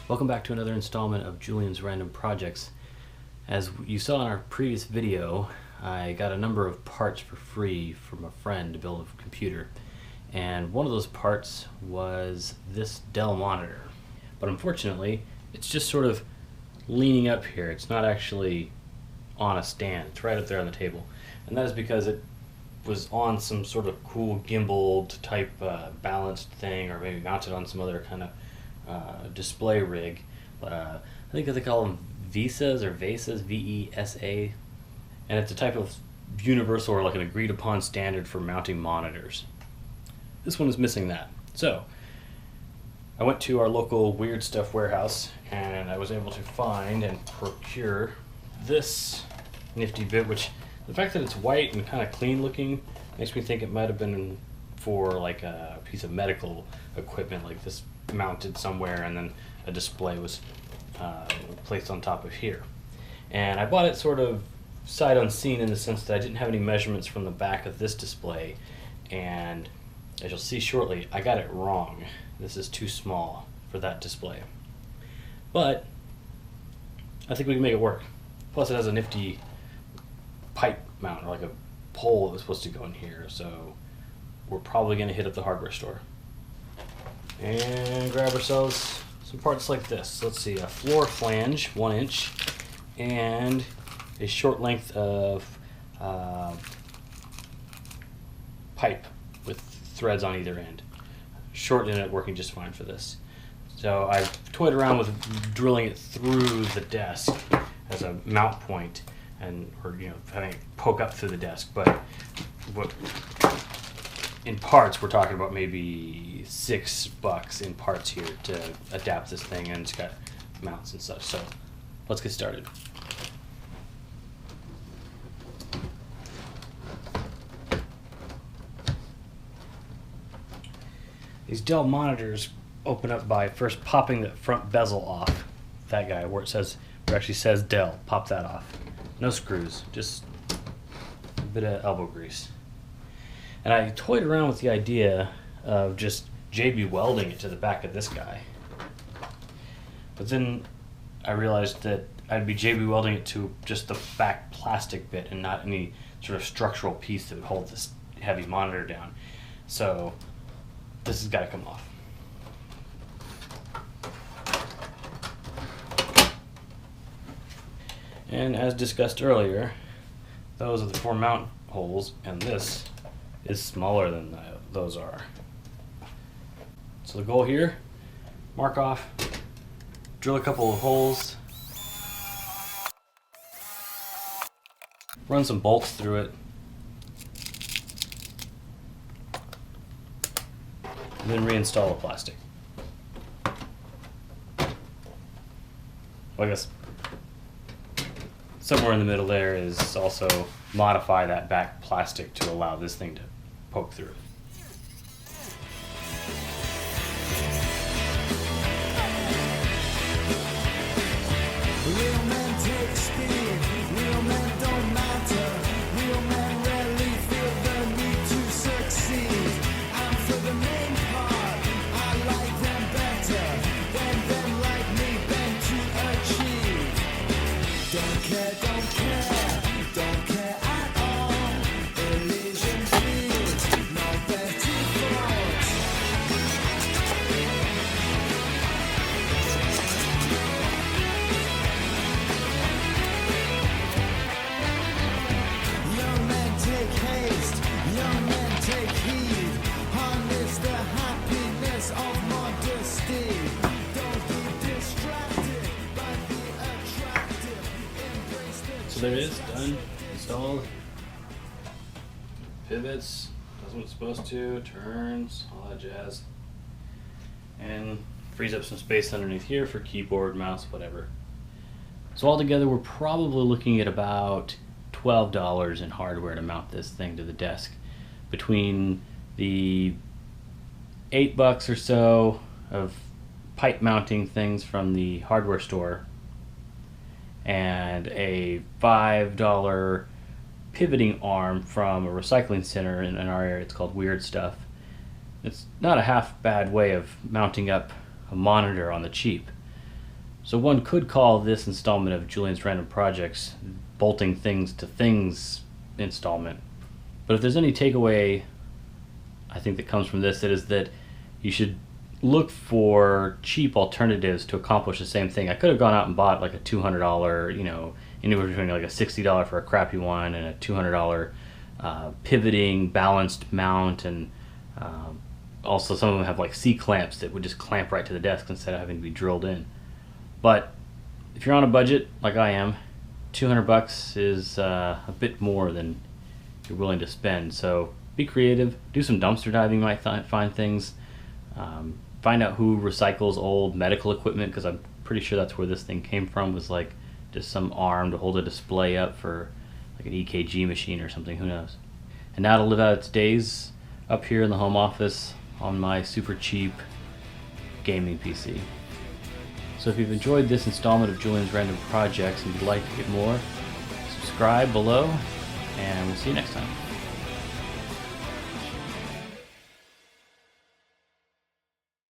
Welcome back to another installment of Julian's Random Projects. As you saw in our previous video, I got a number of parts for free from a friend to build a computer. And one of those parts was this Dell monitor. But unfortunately, it's just sort of leaning up here. It's not actually on a stand. It's right up there on the table. And that is because it was on some sort of cool gimbaled type balanced thing, or maybe mounted on some other kind of display rig. I think they call them VESAs or VESAs, V-E-S-A. And it's a type of universal or like an agreed upon standard for mounting monitors. This one is missing that. So I went to our local Weird Stuff warehouse and I was able to find and procure this nifty bit, which the fact that it's white and kind of clean looking makes me think it might have been for like a piece of medical equipment, like this mounted somewhere and then a display was placed on top of here. And I bought it sort of sight unseen in the sense that I didn't have any measurements from the back of this display, and as you'll see shortly, I got it wrong. This is too small for that display. But I think we can make it work. Plus it has a nifty pipe mount, or like a pole that was supposed to go in here, so we're probably going to hit up the hardware store and grab ourselves some parts like this. Let's see, a floor flange, 1 inch, and a short length of pipe with threads on either end. Short end working just fine for this. So I toyed around with drilling it through the desk as a mount point, and having it poke up through the desk. But what in parts we're talking about maybe $6 in parts here to adapt this thing, and it's got mounts and such. So let's get started. These Dell monitors open up by first popping the front bezel off. That guy where it actually says Dell, pop that off. No screws, just a bit of elbow grease. And I toyed around with the idea of just JB welding it to the back of this guy. But then I realized that I'd be JB welding it to just the back plastic bit and not any sort of structural piece that would hold this heavy monitor down. So this has got to come off. And as discussed earlier, those are the 4 mount holes, and this is smaller than those are. So the goal here, mark off, drill a couple of holes, run some bolts through it, and then reinstall the plastic. Well, I guess somewhere in the middle there is also modify that back plastic to allow this thing to poke through. Real men take speed, real men don't matter, real men rarely feel the need to succeed. And for the main part, I like them better than them like me bent to achieve. Don't care, don't care, don't care at all. Elysian fields, no petty thoughts. Young men take haste, young men take heed. Harness the happiness of modesty. Don't be distracted by the attractive. Embrace the So there it is, done, installed. Pivots, does what it's supposed to, turns, all that jazz. And frees up some space underneath here for keyboard, mouse, whatever. So altogether we're probably looking at about $12 in hardware to mount this thing to the desk. Between the $8 or so of pipe mounting things from the hardware store and a $5 pivoting arm from a recycling center in our area. It's called Weird Stuff. It's not a half bad way of mounting up a monitor on the cheap. So one could call this installment of Julian's Random Projects bolting things to things installment. But if there's any takeaway I think that comes from this, it is that you should look for cheap alternatives to accomplish the same thing. I could have gone out and bought like a $200, anywhere between like a $60 for a crappy one and a $200 pivoting balanced mount, and also some of them have like C-clamps that would just clamp right to the desk instead of having to be drilled in. But if you're on a budget like I am, $200 is a bit more than you're willing to spend. So be creative, do some dumpster diving. You might find things. Find out who recycles old medical equipment, because I'm pretty sure that's where this thing came from, was like just some arm to hold a display up for like an EKG machine or something, who knows. And now to live out its days up here in the home office on my super cheap gaming PC. So if you've enjoyed this installment of Julian's Random Projects and you'd like to get more, subscribe below, and we'll see you next time.